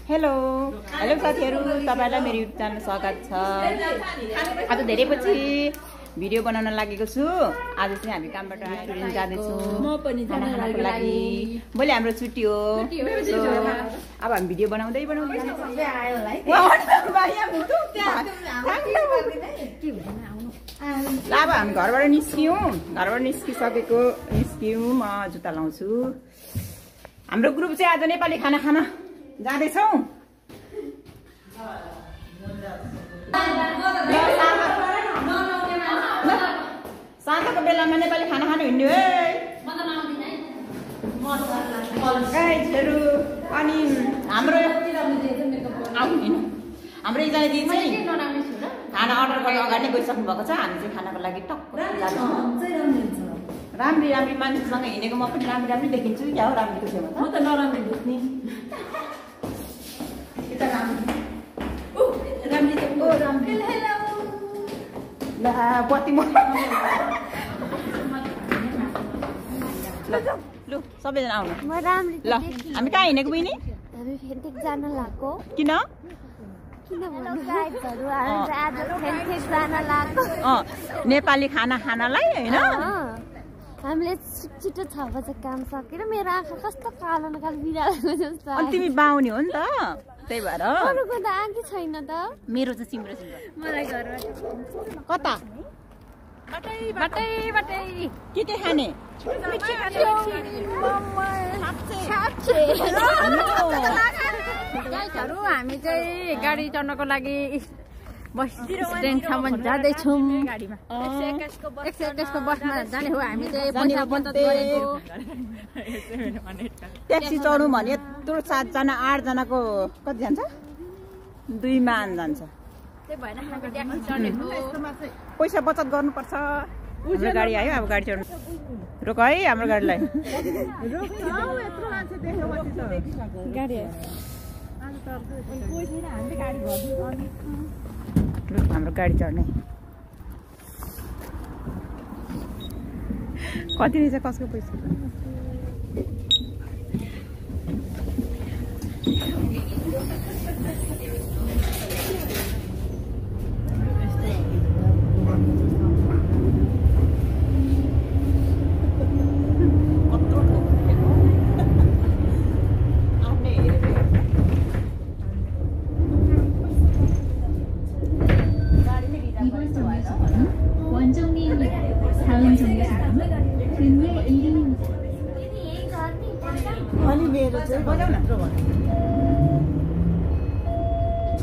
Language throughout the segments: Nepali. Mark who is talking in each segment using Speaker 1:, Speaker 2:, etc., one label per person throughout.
Speaker 1: हेलो हेलो साथीहरु, तपाईलाई मेरो युट्युब च्यानलमा स्वागत छ। आज धेरै पछि भिडियो बनाउन लागेको छु। आज चाहिँ हामी कामबाट रेस्टुरेन्ट जाँदै छौं। म पनि खानाको लागि। भोलि हाम्रो छुट्टी हो। अब हामी भिडियो बनाउँदै सबै आयो है। अब हामी घरबाट निस्क्यौं। म जुत्ता लाउँछु। हाम्रो ग्रुप चाहिँ आज नेपाली खाना खान जाँदैछौँ। साँझको बेलामा नेपाली खाना खानु हिँड्नु है गाइजहरु। अनि हाम्रो एकजना दिदी चाहिँ खाना अर्डर गर्न अगाडि नै गइसक्नु भएको छ। हामी चाहिँ खानाको लागि टक्क जान्छौँ। राम्री मान्छेसँग हिँडेको म पनि राम्री देखिन्छु क्या हो? राम्रीको छेउमा म त नराम्री देख्ने। लु सबैजना आउनु। ल हामी कहाँ हिँडेको बहिनी?
Speaker 2: हामी फेन्टेक जान लाग्यो।
Speaker 1: किन? नेपाली खाना खानालाई होइन?
Speaker 2: हामीले छिटो 6 बजे काम सकेर मेरो आँखा कस्तो कालो न कालो बिरालो जस्तो।
Speaker 1: अनि तिमी बाहुनी हो नि त, त्यही भएर।
Speaker 2: अरूको त आँखी छैन त।
Speaker 1: मेरो चाहिँ सिम्रो
Speaker 2: मलाई घरमा
Speaker 1: कता बाटै के खाने?
Speaker 3: हामी चाहिँ गाडी चढ्नको लागि बस स्ट्यान्डसम्म जाँदैछौँ। 121 को बसमा जाने हो। हामी चाहिँ पैसा बचत गरेको।
Speaker 1: ट्याक्सी चढौँ भने यत्रो 7 जना 8 जनाको कति जान्छ? 2 मान जान्छ।
Speaker 3: त्यही भएर हामी ट्याक्सी चढेको।
Speaker 1: पैसा बचत गर्नुपर्छ। हाम्रो गाडी आयो। अब गाडी चढ्नु। रोक है हाम्रो गाडीलाई। हाम्रो गाडी चढ्ने कति रहेछ? कसको पैसा?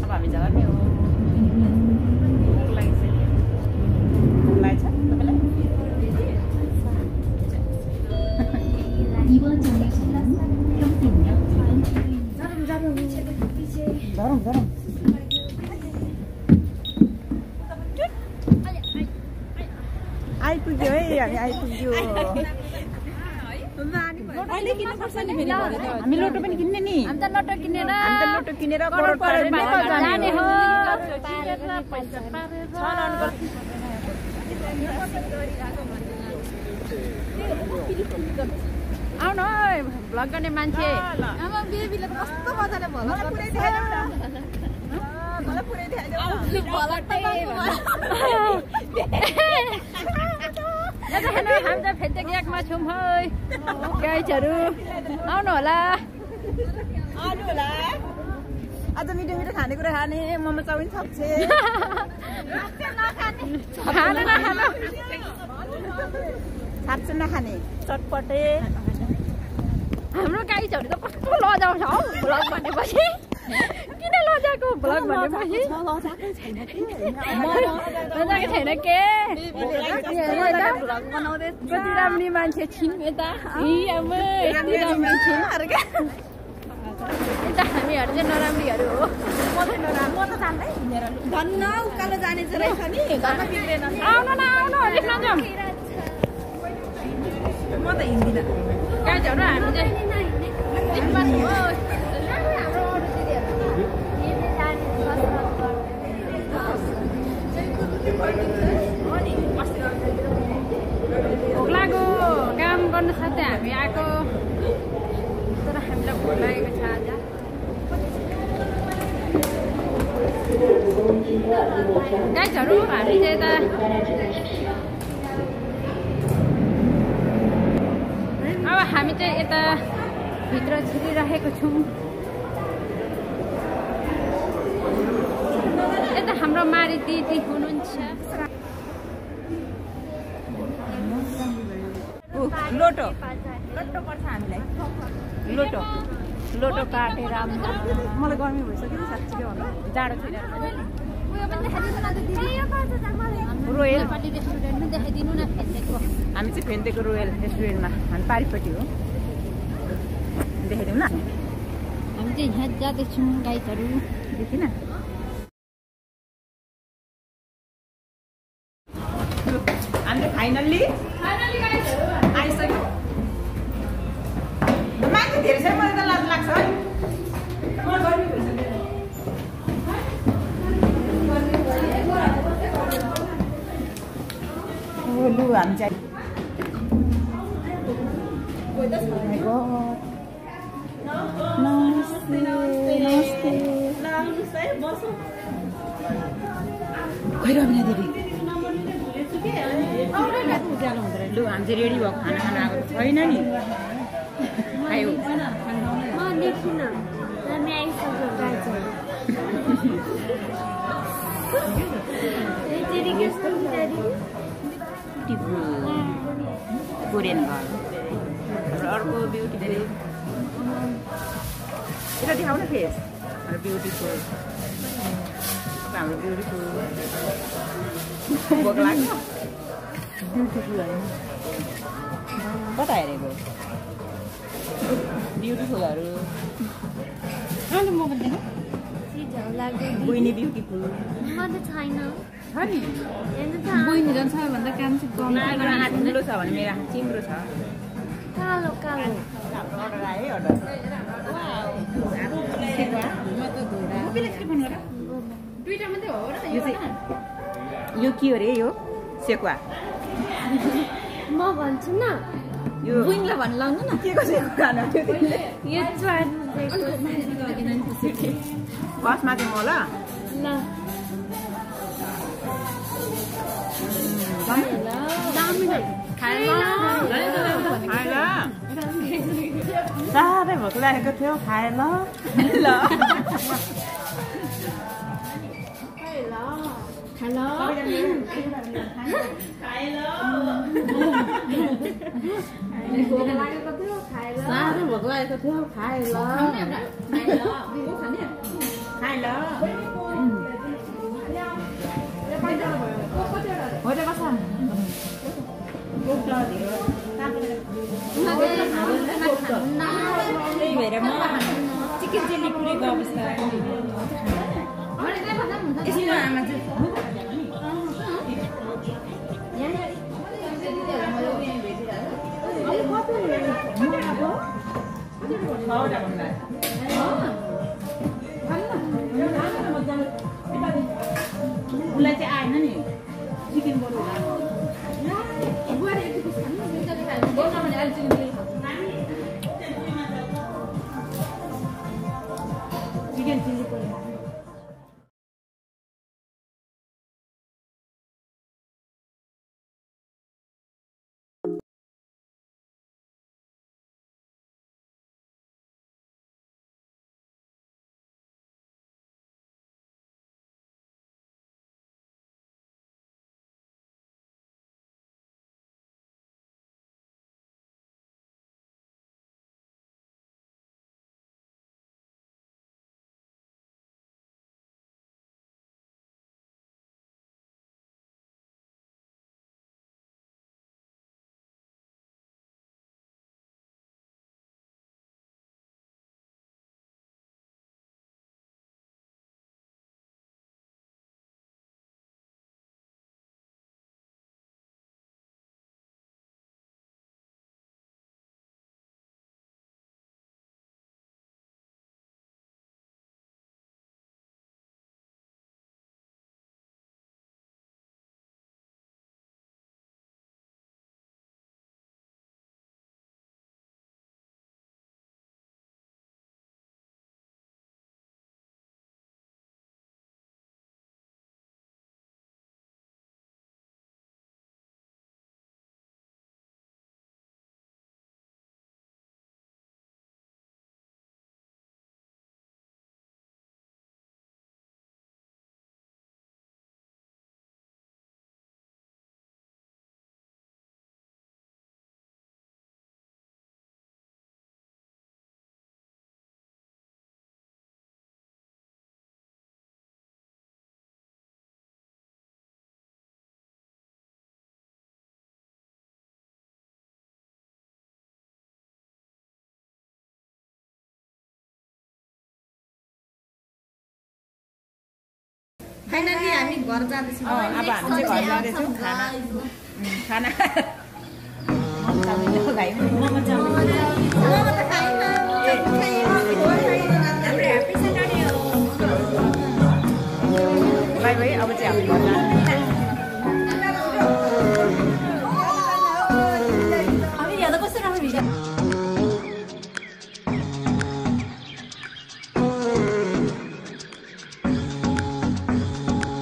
Speaker 1: अब हामी झर्ने हो। आइपुग्यो है हामी। आइपुग्यो। हामी लोटो पनि किन्ने नि।
Speaker 3: हामी त लोटो किनेर
Speaker 1: करोड पार्ने
Speaker 3: जाने हो। आउनु है भ्लग गर्ने मान्छे। कस्तो मजाले हामी त फेन्टेक 1 मा छौँ है। गाइजहरु आउनु होला।
Speaker 1: आज मिठो खानेकुरा खाने। मोमो चाउमिन छप्छे नखाने चटपटे।
Speaker 3: हाम्रो गाइजहरु त कस्तो लजाउँछ हौ भ्लग भनेपछि। किन लजाको? भ्लग भनेपछि लजाको छैन के? कति राम्री मान्छे छिन् यता। यति राम्री छिन्। यता हामीहरू चाहिँ नराम्रीहरू हो।
Speaker 1: धन्न उकालो जाने चाहिँ रहेछ नि। घरमा बिग्रेन।
Speaker 3: आउनु न लेख्न जाउँ।
Speaker 1: म त हिँड्दिनँ।
Speaker 3: गाइजहरु हामी चाहिँ भोक लाग्यो। काम गर्नु साथै हामी आएको। तर हामीलाई भोक लागेको छ आज। गाइजहरू हामी चाहिँ यता अब हामी चाहिँ यता भित्र छिरिरहेको छौँ। यता हाम्रो मारी दिदी हुनुहुन्छ।
Speaker 1: लोटो लोटो पर्छ हामीलाई। लोटो लोटो काटेर मलाई गर्मी भइसक्यो नि साँच्चै भन्दा जाडो छैन। रोयल
Speaker 3: रेस्टुरेन्टमा देखाइदिनु न फेन्टेको।
Speaker 1: हामी चाहिँ फेन्टेको रोयल रेस्टुरेन्टमा हामी पारिपट्टि हो। देखाइदिउँ न।
Speaker 3: हामी चाहिँ यहाँ जाँदैछौँ गाइजहरू।
Speaker 1: देखिन हामीले फाइनल्ली आइसक्यो। मान्छे धेरै छ मलाई त लाज लाग्छ है। लु हामी चाहिँ नमस्ते नमस्ते खोइ रमिना दिदी लु हामी चाहिँ रेडी भएको खाना खान आएको छैन नि। आयो
Speaker 2: म देखिन हामी आइसक्यो गाइजहरू।
Speaker 1: कोरियन घर हाम्रो अर्को ब्युटी धेरै यता देखाउन फेस हाम्रो ब्युटिफुल हाम्रो ब्युटिफुल भोक लाग्छ ब्युटिफुल होइन कता हेरेको ब्युटिफुलहरू बुइनी ब्युटिफुल
Speaker 2: म त छैन।
Speaker 1: छ नि
Speaker 3: बहिनी झन् सबैभन्दा काम चाहिँ
Speaker 1: मेरो हात ठुलो छ भने मेरो हात चिम्रो छ।
Speaker 2: कालो कालो
Speaker 1: हाम्रो अर्डर आयो अर्डर यो के हो रे यो सेकुवा
Speaker 2: म भन्छु न
Speaker 1: यो
Speaker 3: बुइनीलाई भन्नु लाउनु न।
Speaker 1: के को सेकुवा
Speaker 2: यो च्वान
Speaker 1: बसमा चाहिँ म ल
Speaker 2: ल
Speaker 1: साह्रै भोक लागेको थियो खाए ल साह्रै भोक लागेको थियो खाए ल खाए ल त्यही भएर म चिकन चिल्ली पुरै अवस्था आमा उसलाई चाहिँ आएन नि चिकन बरु चिकन चिल्ली
Speaker 4: फाइनली हामी घर जाँदैछौँ।
Speaker 1: अब हामी चाहिँ घर जाँदैछौँ खाना बाई बाई अब चाहिँ हामी घर जाने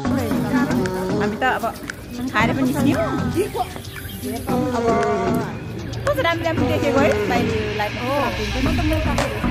Speaker 1: हामी त अब खाएर पनि निस्क्यौँ अब कस्तो राम्रो राम्रो देखेको है बाहिर लाइफ